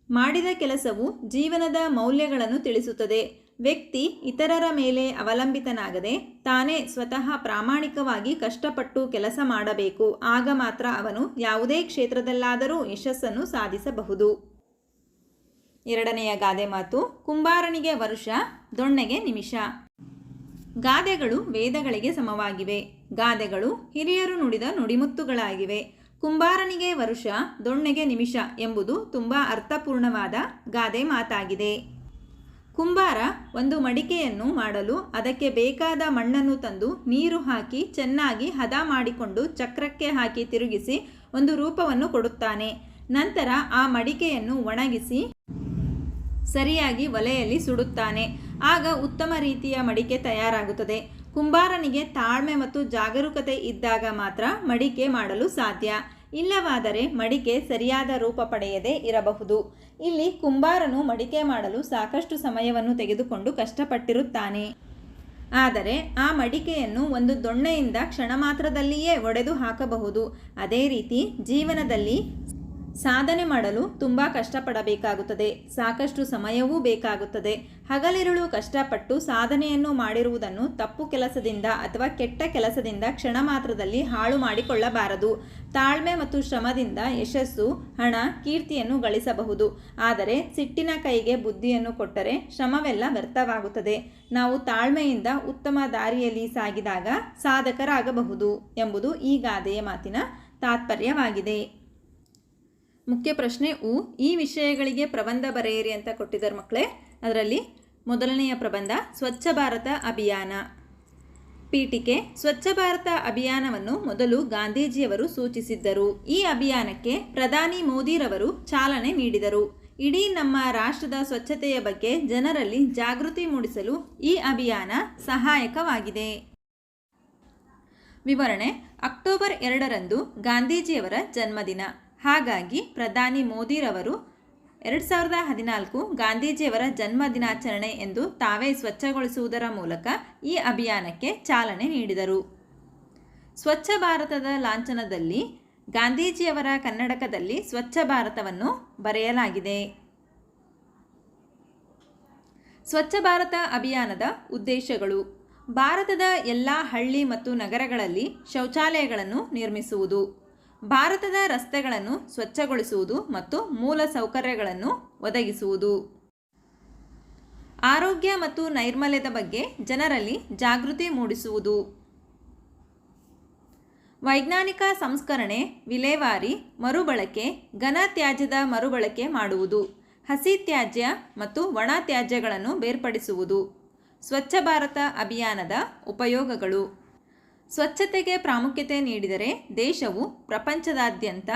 ಮಾಡಿದ ಕೆಲಸವು ಜೀವನದ ಮೌಲ್ಯಗಳನ್ನು ತಿಳಿಸುತ್ತದೆ. ವ್ಯಕ್ತಿ ಇತರರ ಮೇಲೆ ಅವಲಂಬಿತನಾಗದೆ ತಾನೇ ಸ್ವತಃ ಪ್ರಾಮಾಣಿಕವಾಗಿ ಕಷ್ಟಪಟ್ಟು ಕೆಲಸ ಮಾಡಬೇಕು. ಆಗ ಮಾತ್ರ ಅವನು ಯಾವುದೇ ಕ್ಷೇತ್ರದಲ್ಲಾದರೂ ಯಶಸ್ಸನ್ನು ಸಾಧಿಸಬಹುದು. ಎರಡನೆಯ ಗಾದೆ ಮಾತು: ಕುಂಬಾರನಿಗೆ ವರುಷ, ದೊಣ್ಣೆಗೆ ನಿಮಿಷ. ಗಾದೆಗಳು ವೇದಗಳಿಗೆ ಸಮವಾಗಿವೆ. ಗಾದೆಗಳು ಹಿರಿಯರು ನುಡಿದ ನುಡಿಮುತ್ತುಗಳಾಗಿವೆ. ಕುಂಬಾರನಿಗೆ ವರುಷ, ದೊಣ್ಣೆಗೆ ನಿಮಿಷ ಎಂಬುದು ತುಂಬ ಅರ್ಥಪೂರ್ಣವಾದ ಗಾದೆ ಮಾತಾಗಿದೆ. ಕುಂಬಾರ ಒಂದು ಮಡಿಕೆಯನ್ನು ಮಾಡಲು ಅದಕ್ಕೆ ಬೇಕಾದ ಮಣ್ಣನ್ನು ತಂದು ನೀರು ಹಾಕಿ ಚೆನ್ನಾಗಿ ಹದ ಮಾಡಿಕೊಂಡು ಚಕ್ರಕ್ಕೆ ಹಾಕಿ ತಿರುಗಿಸಿ ಒಂದು ರೂಪವನ್ನು ಕೊಡುತ್ತಾನೆ. ನಂತರ ಆ ಮಡಿಕೆಯನ್ನು ಒಣಗಿಸಿ ಸರಿಯಾಗಿ ಒಲೆಯಲ್ಲಿ ಸುಡುತ್ತಾನೆ. ಆಗ ಉತ್ತಮ ರೀತಿಯ ಮಡಿಕೆ ತಯಾರಾಗುತ್ತದೆ. ಕುಂಬಾರನಿಗೆ ತಾಳ್ಮೆ ಮತ್ತು ಜಾಗರೂಕತೆ ಇದ್ದಾಗ ಮಾತ್ರ ಮಡಿಕೆ ಮಾಡಲು ಸಾಧ್ಯ. ಇಲ್ಲವಾದರೆ ಮಡಿಕೆ ಸರಿಯಾದ ರೂಪ ಪಡೆಯದೇ ಇರಬಹುದು. ಇಲ್ಲಿ ಕುಂಬಾರನು ಮಡಿಕೆ ಮಾಡಲು ಸಾಕಷ್ಟು ಸಮಯವನ್ನು ತೆಗೆದುಕೊಂಡು ಕಷ್ಟಪಟ್ಟಿರುತ್ತಾನೆ. ಆದರೆ ಆ ಮಡಿಕೆಯನ್ನು ಒಂದು ದೊಣ್ಣೆಯಿಂದ ಕ್ಷಣ ಮಾತ್ರದಲ್ಲಿಯೇ ಒಡೆದು ಹಾಕಬಹುದು. ಅದೇ ರೀತಿ ಜೀವನದಲ್ಲಿ ಸಾಧನೆ ಮಾಡಲು ತುಂಬ ಕಷ್ಟಪಡಬೇಕಾಗುತ್ತದೆ, ಸಾಕಷ್ಟು ಸಮಯವೂ ಬೇಕಾಗುತ್ತದೆ. ಹಗಲಿರುಳು ಕಷ್ಟಪಟ್ಟು ಸಾಧನೆಯನ್ನು ಮಾಡಿರುವುದನ್ನು ತಪ್ಪು ಕೆಲಸದಿಂದ ಅಥವಾ ಕೆಟ್ಟ ಕೆಲಸದಿಂದ ಕ್ಷಣ ಮಾತ್ರದಲ್ಲಿ ಹಾಳು ಮಾಡಿಕೊಳ್ಳಬಾರದು. ತಾಳ್ಮೆ ಮತ್ತು ಶ್ರಮದಿಂದ ಯಶಸ್ಸು, ಹಣ, ಕೀರ್ತಿಯನ್ನು ಗಳಿಸಬಹುದು. ಆದರೆ ಸಿಟ್ಟಿನ ಕೈಗೆ ಬುದ್ಧಿಯನ್ನು ಕೊಟ್ಟರೆ ಶ್ರಮವೆಲ್ಲ ವ್ಯರ್ಥವಾಗುತ್ತದೆ. ನಾವು ತಾಳ್ಮೆಯಿಂದ ಉತ್ತಮ ದಾರಿಯಲ್ಲಿ ಸಾಗಿದಾಗ ಸಾಧಕರಾಗಬಹುದು ಎಂಬುದು ಈ ಗಾದೆಯ ಮಾತಿನ ತಾತ್ಪರ್ಯವಾಗಿದೆ. ಮುಖ್ಯ ಪ್ರಶ್ನೆ ಈ ವಿಷಯಗಳಿಗೆ ಪ್ರಬಂಧ ಬರೆಯಿರಿ ಅಂತ ಕೊಟ್ಟಿದ್ದಾರೆ ಮಕ್ಕಳೇ. ಅದರಲ್ಲಿ ಮೊದಲನೆಯ ಪ್ರಬಂಧ ಸ್ವಚ್ಛ ಭಾರತ ಅಭಿಯಾನ. ಪೀಠಿಕೆ: ಸ್ವಚ್ಛ ಭಾರತ ಅಭಿಯಾನವನ್ನು ಮೊದಲು ಗಾಂಧೀಜಿಯವರು ಸೂಚಿಸಿದ್ದರು. ಈ ಅಭಿಯಾನಕ್ಕೆ ಪ್ರಧಾನಿ ಮೋದಿರವರು ಚಾಲನೆ ನೀಡಿದರು. ಇಡೀ ನಮ್ಮ ರಾಷ್ಟ್ರದ ಸ್ವಚ್ಛತೆಯ ಬಗ್ಗೆ ಜನರಲ್ಲಿ ಜಾಗೃತಿ ಮೂಡಿಸಲು ಈ ಅಭಿಯಾನ ಸಹಾಯಕವಾಗಿದೆ. ವಿವರಣೆ: ಅಕ್ಟೋಬರ್ 2ರಂದು ಗಾಂಧೀಜಿಯವರ ಜನ್ಮದಿನ. ಹಾಗಾಗಿ ಪ್ರಧಾನಿ ಮೋದಿರವರು 2014 ಗಾಂಧೀಜಿಯವರ ಜನ್ಮ ದಿನಾಚರಣೆ ಎಂದು ತಾವೇ ಸ್ವಚ್ಛಗೊಳಿಸುವುದರ ಮೂಲಕ ಈ ಅಭಿಯಾನಕ್ಕೆ ಚಾಲನೆ ನೀಡಿದರು. ಸ್ವಚ್ಛ ಭಾರತದ ಲಾಂಛನದಲ್ಲಿ ಗಾಂಧೀಜಿಯವರ ಕನ್ನಡಕದಲ್ಲಿ ಸ್ವಚ್ಛ ಭಾರತವನ್ನು ಬರೆಯಲಾಗಿದೆ. ಸ್ವಚ್ಛ ಭಾರತ ಅಭಿಯಾನದ ಉದ್ದೇಶಗಳು: ಭಾರತದ ಎಲ್ಲ ಹಳ್ಳಿ ಮತ್ತು ನಗರಗಳಲ್ಲಿ ಶೌಚಾಲಯಗಳನ್ನು ನಿರ್ಮಿಸುವುದು, ಭಾರತದ ರಸ್ತೆಗಳನ್ನು ಸ್ವಚ್ಛಗೊಳಿಸುವುದು ಮತ್ತು ಮೂಲ ಸೌಕರ್ಯಗಳನ್ನು ಒದಗಿಸುವುದು, ಆರೋಗ್ಯ ಮತ್ತು ನೈರ್ಮಲ್ಯದ ಬಗ್ಗೆ ಜನರಲ್ಲಿ ಜಾಗೃತಿ ಮೂಡಿಸುವುದು, ವೈಜ್ಞಾನಿಕ ಸಂಸ್ಕರಣೆ, ವಿಲೇವಾರಿ, ಮರುಬಳಕೆ, ಘನ ತ್ಯಾಜ್ಯದ ಮರುಬಳಕೆ ಮಾಡುವುದು, ಹಸಿ ತ್ಯಾಜ್ಯ ಮತ್ತು ಒಣ ತ್ಯಾಜ್ಯಗಳನ್ನು ಬೇರ್ಪಡಿಸುವುದು. ಸ್ವಚ್ಛ ಭಾರತ ಅಭಿಯಾನದ ಉಪಯೋಗಗಳು: ಸ್ವಚ್ಛತೆಗೆ ಪ್ರಾಮುಖ್ಯತೆ ನೀಡಿದರೆ ದೇಶವು ಪ್ರಪಂಚದಾದ್ಯಂತ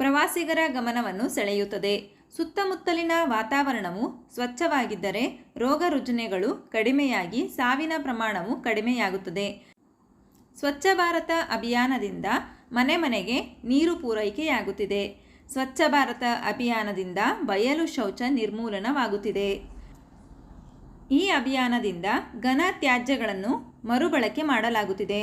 ಪ್ರವಾಸಿಗರ ಗಮನವನ್ನು ಸೆಳೆಯುತ್ತದೆ. ಸುತ್ತಮುತ್ತಲಿನ ವಾತಾವರಣವು ಸ್ವಚ್ಛವಾಗಿದ್ದರೆ ರೋಗ ರುಜಿನಗಳು ಕಡಿಮೆಯಾಗಿ ಸಾವಿನ ಪ್ರಮಾಣವು ಕಡಿಮೆಯಾಗುತ್ತದೆ. ಸ್ವಚ್ಛ ಭಾರತ ಅಭಿಯಾನದಿಂದ ಮನೆ ಮನೆಗೆ ನೀರು ಪೂರೈಕೆಯಾಗುತ್ತಿದೆ. ಸ್ವಚ್ಛ ಭಾರತ ಅಭಿಯಾನದಿಂದ ಬಯಲು ಶೌಚ ನಿರ್ಮೂಲನವಾಗುತ್ತಿದೆ. ಈ ಅಭಿಯಾನದಿಂದ ಘನ ತ್ಯಾಜ್ಯಗಳನ್ನು ಮರುಬಳಕೆ ಮಾಡಲಾಗುತ್ತಿದೆ.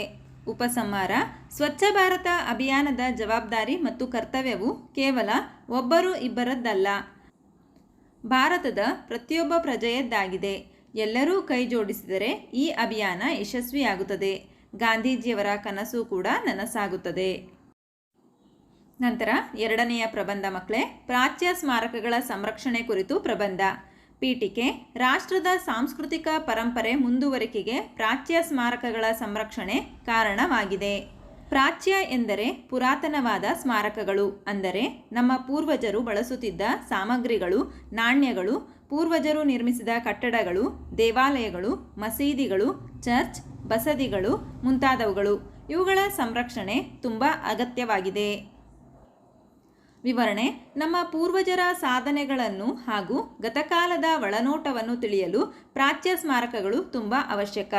ಉಪಸಂಹಾರ: ಸ್ವಚ್ಛ ಭಾರತ ಅಭಿಯಾನದ ಜವಾಬ್ದಾರಿ ಮತ್ತು ಕರ್ತವ್ಯವು ಕೇವಲ ಒಬ್ಬರು ಇಬ್ಬರದ್ದಲ್ಲ, ಭಾರತದ ಪ್ರತಿಯೊಬ್ಬ ಪ್ರಜೆಯದ್ದಾಗಿದೆ. ಎಲ್ಲರೂ ಕೈ ಜೋಡಿಸಿದರೆ ಈ ಅಭಿಯಾನ ಯಶಸ್ವಿಯಾಗುತ್ತದೆ. ಗಾಂಧೀಜಿಯವರ ಕನಸು ಕೂಡ ನನಸಾಗುತ್ತದೆ. ನಂತರ ಎರಡನೆಯ ಪ್ರಬಂಧ ಮಕ್ಕಳೇ, ಪ್ರಾಚ್ಯ ಸ್ಮಾರಕಗಳ ಸಂರಕ್ಷಣೆ ಕುರಿತು ಪ್ರಬಂಧ. ಪೀಠಿಕೆ: ರಾಷ್ಟ್ರದ ಸಾಂಸ್ಕೃತಿಕ ಪರಂಪರೆ ಮುಂದುವರಿಕೆಗೆ ಪ್ರಾಚ್ಯ ಸ್ಮಾರಕಗಳ ಸಂರಕ್ಷಣೆ ಕಾರಣವಾಗಿದೆ. ಪ್ರಾಚ್ಯ ಎಂದರೆ ಪುರಾತನವಾದ ಸ್ಮಾರಕಗಳು, ಅಂದರೆ ನಮ್ಮ ಪೂರ್ವಜರು ಬಳಸುತ್ತಿದ್ದ ಸಾಮಗ್ರಿಗಳು, ನಾಣ್ಯಗಳು, ಪೂರ್ವಜರು ನಿರ್ಮಿಸಿದ ಕಟ್ಟಡಗಳು, ದೇವಾಲಯಗಳು, ಮಸೀದಿಗಳು, ಚರ್ಚ್, ಬಸದಿಗಳು ಮುಂತಾದವುಗಳು. ಇವುಗಳ ಸಂರಕ್ಷಣೆ ತುಂಬ ಅಗತ್ಯವಾಗಿದೆ. ವಿವರಣೆ: ನಮ್ಮ ಪೂರ್ವಜರ ಸಾಧನೆಗಳನ್ನು ಹಾಗೂ ಗತಕಾಲದ ಒಳನೋಟವನ್ನು ತಿಳಿಯಲು ಪ್ರಾಚ್ಯ ಸ್ಮಾರಕಗಳು ತುಂಬ ಅವಶ್ಯಕ.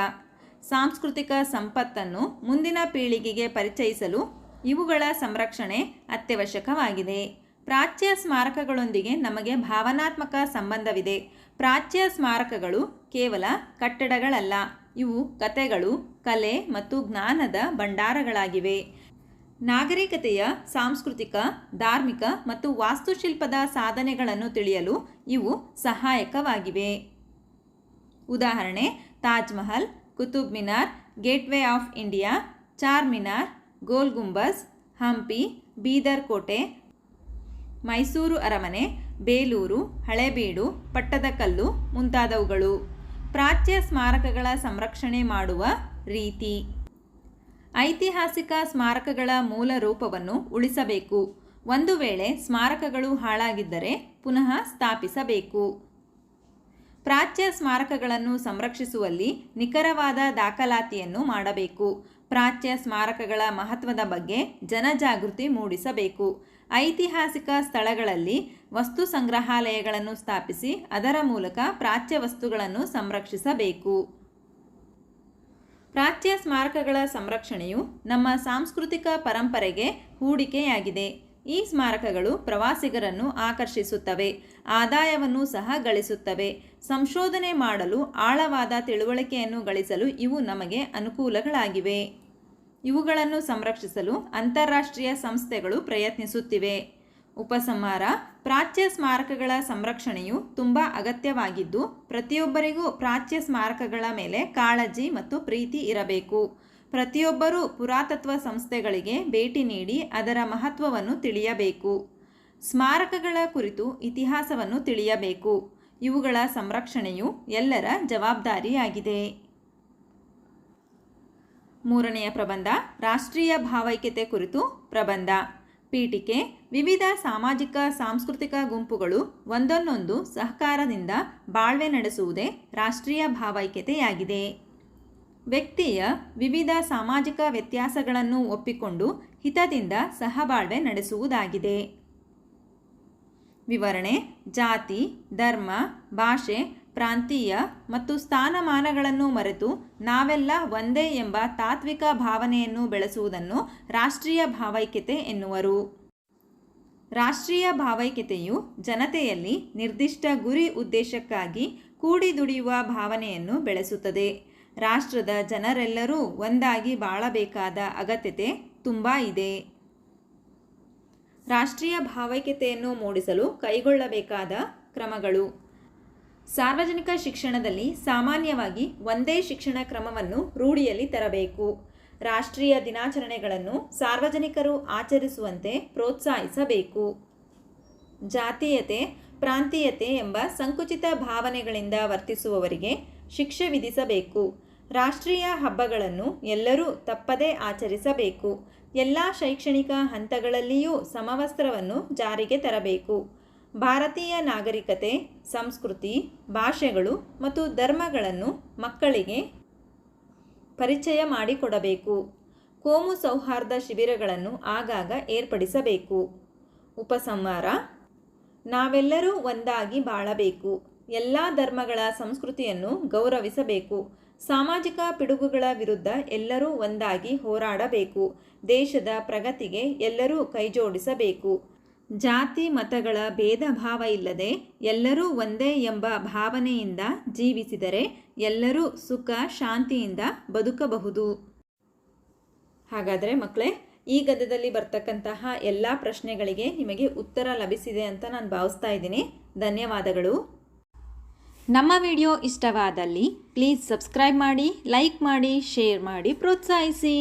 ಸಾಂಸ್ಕೃತಿಕ ಸಂಪತ್ತನ್ನು ಮುಂದಿನ ಪೀಳಿಗೆಗೆ ಪರಿಚಯಿಸಲು ಇವುಗಳ ಸಂರಕ್ಷಣೆ ಅತ್ಯವಶ್ಯಕವಾಗಿದೆ. ಪ್ರಾಚ್ಯ ಸ್ಮಾರಕಗಳೊಂದಿಗೆ ನಮಗೆ ಭಾವನಾತ್ಮಕ ಸಂಬಂಧವಿದೆ. ಪ್ರಾಚ್ಯ ಸ್ಮಾರಕಗಳು ಕೇವಲ ಕಟ್ಟಡಗಳಲ್ಲ, ಇವು ಕಥೆಗಳು, ಕಲೆ ಮತ್ತು ಜ್ಞಾನದ ಭಂಡಾರಗಳಾಗಿವೆ. ನಾಗರಿಕತೆಯ ಸಾಂಸ್ಕೃತಿಕ, ಧಾರ್ಮಿಕ ಮತ್ತು ವಾಸ್ತುಶಿಲ್ಪದ ಸಾಧನೆಗಳನ್ನು ತಿಳಿಯಲು ಇವು ಸಹಾಯಕವಾಗಿವೆ. ಉದಾಹರಣೆ: Taj Mahal, Qutub Minar, gateway of India, Char Minar, Gol Gumbaz, Hampi, Bidar ಕೋಟೆ, ಮೈಸೂರು ಅರಮನೆ, ಬೇಲೂರು, ಹಳೇಬೀಡು, ಪಟ್ಟದಕಲ್ಲು ಮುಂತಾದವುಗಳು. ಪ್ರಾಚ್ಯ ಸ್ಮಾರಕಗಳ ಸಂರಕ್ಷಣೆ ಮಾಡುವ ರೀತಿ: ಐತಿಹಾಸಿಕ ಸ್ಮಾರಕಗಳ ಮೂಲ ರೂಪವನ್ನು ಉಳಿಸಬೇಕು. ಒಂದು ವೇಳೆ ಸ್ಮಾರಕಗಳು ಹಾಳಾಗಿದ್ದರೆ ಪುನಃ ಸ್ಥಾಪಿಸಬೇಕು. ಪ್ರಾಚ್ಯ ಸ್ಮಾರಕಗಳನ್ನು ಸಂರಕ್ಷಿಸುವಲ್ಲಿ ನಿಖರವಾದ ದಾಖಲಾತಿಯನ್ನು ಮಾಡಬೇಕು. ಪ್ರಾಚ್ಯ ಸ್ಮಾರಕಗಳ ಮಹತ್ವದ ಬಗ್ಗೆ ಜನಜಾಗೃತಿ ಮೂಡಿಸಬೇಕು. ಐತಿಹಾಸಿಕ ಸ್ಥಳಗಳಲ್ಲಿ ವಸ್ತು ಸಂಗ್ರಹಾಲಯಗಳನ್ನು ಸ್ಥಾಪಿಸಿ ಅದರ ಮೂಲಕ ಪ್ರಾಚ್ಯ ವಸ್ತುಗಳನ್ನು ಸಂರಕ್ಷಿಸಬೇಕು. ಪ್ರಾಚ್ಯ ಸ್ಮಾರಕಗಳ ಸಂರಕ್ಷಣೆಯು ನಮ್ಮ ಸಾಂಸ್ಕೃತಿಕ ಪರಂಪರೆಗೆ ಹೂಡಿಕೆಯಾಗಿದೆ. ಈ ಸ್ಮಾರಕಗಳು ಪ್ರವಾಸಿಗರನ್ನು ಆಕರ್ಷಿಸುತ್ತವೆ, ಆದಾಯವನ್ನು ಸಹ ಗಳಿಸುತ್ತವೆ. ಸಂಶೋಧನೆ ಮಾಡಲು, ಆಳವಾದ ತಿಳುವಳಿಕೆಯನ್ನು ಗಳಿಸಲು ಇವು ನಮಗೆ ಅನುಕೂಲಗಳಾಗಿವೆ. ಇವುಗಳನ್ನು ಸಂರಕ್ಷಿಸಲು ಅಂತಾರಾಷ್ಟ್ರೀಯ ಸಂಸ್ಥೆಗಳು ಪ್ರಯತ್ನಿಸುತ್ತಿವೆ. ಉಪಸಂಹಾರ: ಪ್ರಾಚ್ಯ ಸ್ಮಾರಕಗಳ ಸಂರಕ್ಷಣೆಯು ತುಂಬ ಅಗತ್ಯವಾಗಿದ್ದು, ಪ್ರತಿಯೊಬ್ಬರಿಗೂ ಪ್ರಾಚ್ಯ ಸ್ಮಾರಕಗಳ ಮೇಲೆ ಕಾಳಜಿ ಮತ್ತು ಪ್ರೀತಿ ಇರಬೇಕು. ಪ್ರತಿಯೊಬ್ಬರೂ ಪುರಾತತ್ವ ಸಂಸ್ಥೆಗಳಿಗೆ ಭೇಟಿ ನೀಡಿ ಅದರ ಮಹತ್ವವನ್ನು ತಿಳಿಯಬೇಕು. ಸ್ಮಾರಕಗಳ ಕುರಿತು ಇತಿಹಾಸವನ್ನು ತಿಳಿಯಬೇಕು. ಇವುಗಳ ಸಂರಕ್ಷಣೆಯು ಎಲ್ಲರ ಜವಾಬ್ದಾರಿಯಾಗಿದೆ. ಮೂರನೆಯ ಪ್ರಬಂಧ ರಾಷ್ಟ್ರೀಯ ಭಾವೈಕ್ಯತೆ ಕುರಿತು ಪ್ರಬಂಧ. ಪೀಠಿಕೆ: ವಿವಿಧ ಸಾಮಾಜಿಕ ಸಾಂಸ್ಕೃತಿಕ ಗುಂಪುಗಳು ಒಂದನ್ನೊಂದು ಸಹಕಾರದಿಂದ ಬಾಳ್ವೆ ನಡೆಸುವುದೇ ರಾಷ್ಟ್ರೀಯ ಭಾವೈಕ್ಯತೆಯಾಗಿದೆ. ವ್ಯಕ್ತಿಯ ವಿವಿಧ ಸಾಮಾಜಿಕ ವ್ಯತ್ಯಾಸಗಳನ್ನು ಒಪ್ಪಿಕೊಂಡು ಹಿತದಿಂದ ಸಹಬಾಳ್ವೆ ನಡೆಸುವುದಾಗಿದೆ. ವಿವರಣೆ: ಜಾತಿ, ಧರ್ಮ, ಭಾಷೆ, ಪ್ರಾಂತೀಯ ಮತ್ತು ಸ್ಥಾನಮಾನಗಳನ್ನು ಮರೆತು ನಾವೆಲ್ಲ ಒಂದೇ ಎಂಬ ತಾತ್ವಿಕ ಭಾವನೆಯನ್ನು ಬೆಳೆಸುವುದನ್ನು ರಾಷ್ಟ್ರೀಯ ಭಾವೈಕ್ಯತೆ ಎನ್ನುವರು. ರಾಷ್ಟ್ರೀಯ ಭಾವೈಕ್ಯತೆಯು ಜನತೆಯಲ್ಲಿ ನಿರ್ದಿಷ್ಟ ಗುರಿ ಉದ್ದೇಶಕ್ಕಾಗಿ ಕೂಡಿ ದುಡಿಯುವ ಭಾವನೆಯನ್ನು ಬೆಳೆಸುತ್ತದೆ. ರಾಷ್ಟ್ರದ ಜನರೆಲ್ಲರೂ ಒಂದಾಗಿ ಬಾಳಬೇಕಾದ ಅಗತ್ಯತೆ ತುಂಬ ಇದೆ. ರಾಷ್ಟ್ರೀಯ ಭಾವೈಕ್ಯತೆಯನ್ನು ಮೂಡಿಸಲು ಕೈಗೊಳ್ಳಬೇಕಾದ ಕ್ರಮಗಳು: ಸಾರ್ವಜನಿಕ ಶಿಕ್ಷಣದಲ್ಲಿ ಸಾಮಾನ್ಯವಾಗಿ ಒಂದೇ ಶಿಕ್ಷಣ ಕ್ರಮವನ್ನು ರೂಢಿಯಲ್ಲಿ ತರಬೇಕು. ರಾಷ್ಟ್ರೀಯ ದಿನಾಚರಣೆಗಳನ್ನು ಸಾರ್ವಜನಿಕರು ಆಚರಿಸುವಂತೆ ಪ್ರೋತ್ಸಾಹಿಸಬೇಕು. ಜಾತೀಯತೆ, ಪ್ರಾಂತೀಯತೆ ಎಂಬ ಸಂಕುಚಿತ ಭಾವನೆಗಳಿಂದ ವರ್ತಿಸುವವರಿಗೆ ಶಿಕ್ಷೆ ವಿಧಿಸಬೇಕು. ರಾಷ್ಟ್ರೀಯ ಹಬ್ಬಗಳನ್ನು ಎಲ್ಲರೂ ತಪ್ಪದೇ ಆಚರಿಸಬೇಕು. ಎಲ್ಲ ಶೈಕ್ಷಣಿಕ ಹಂತಗಳಲ್ಲಿಯೂ ಸಮವಸ್ತ್ರವನ್ನು ಜಾರಿಗೆ ತರಬೇಕು. ಭಾರತೀಯ ನಾಗರಿಕತೆ, ಸಂಸ್ಕೃತಿ, ಭಾಷೆಗಳು ಮತ್ತು ಧರ್ಮಗಳನ್ನು ಮಕ್ಕಳಿಗೆ ಪರಿಚಯ ಮಾಡಿಕೊಡಬೇಕು. ಕೋಮು ಸೌಹಾರ್ದ ಶಿಬಿರಗಳನ್ನು ಆಗಾಗ ಏರ್ಪಡಿಸಬೇಕು. ಉಪಸಂಹಾರ: ನಾವೆಲ್ಲರೂ ಒಂದಾಗಿ ಬಾಳಬೇಕು. ಎಲ್ಲ ಧರ್ಮಗಳ ಸಂಸ್ಕೃತಿಯನ್ನು ಗೌರವಿಸಬೇಕು. ಸಾಮಾಜಿಕ ಪಿಡುಗುಗಳ ವಿರುದ್ಧ ಎಲ್ಲರೂ ಒಂದಾಗಿ ಹೋರಾಡಬೇಕು. ದೇಶದ ಪ್ರಗತಿಗೆ ಎಲ್ಲರೂ ಕೈಜೋಡಿಸಬೇಕು. ಜಾತಿ ಮತಗಳ ಭೇದ ಭಾವ ಇಲ್ಲದೆ ಎಲ್ಲರೂ ಒಂದೇ ಎಂಬ ಭಾವನೆಯಿಂದ ಜೀವಿಸಿದರೆ ಎಲ್ಲರೂ ಸುಖ ಶಾಂತಿಯಿಂದ ಬದುಕಬಹುದು. ಹಾಗಾದರೆ ಮಕ್ಕಳೇ, ಈ ಗದ್ಯದಲ್ಲಿ ಬರ್ತಕ್ಕಂತಹ ಎಲ್ಲ ಪ್ರಶ್ನೆಗಳಿಗೆ ನಿಮಗೆ ಉತ್ತರ ಲಭಿಸಿದೆ ಅಂತ ನಾನು ಭಾವಿಸ್ತಾ ಇದ್ದೀನಿ. ಧನ್ಯವಾದಗಳು. ನಮ್ಮ ವಿಡಿಯೋ ಇಷ್ಟವಾದಲ್ಲಿ ಪ್ಲೀಸ್ ಸಬ್ಸ್ಕ್ರೈಬ್ ಮಾಡಿ, ಲೈಕ್ ಮಾಡಿ, ಶೇರ್ ಮಾಡಿ, ಪ್ರೋತ್ಸಾಹಿಸಿ.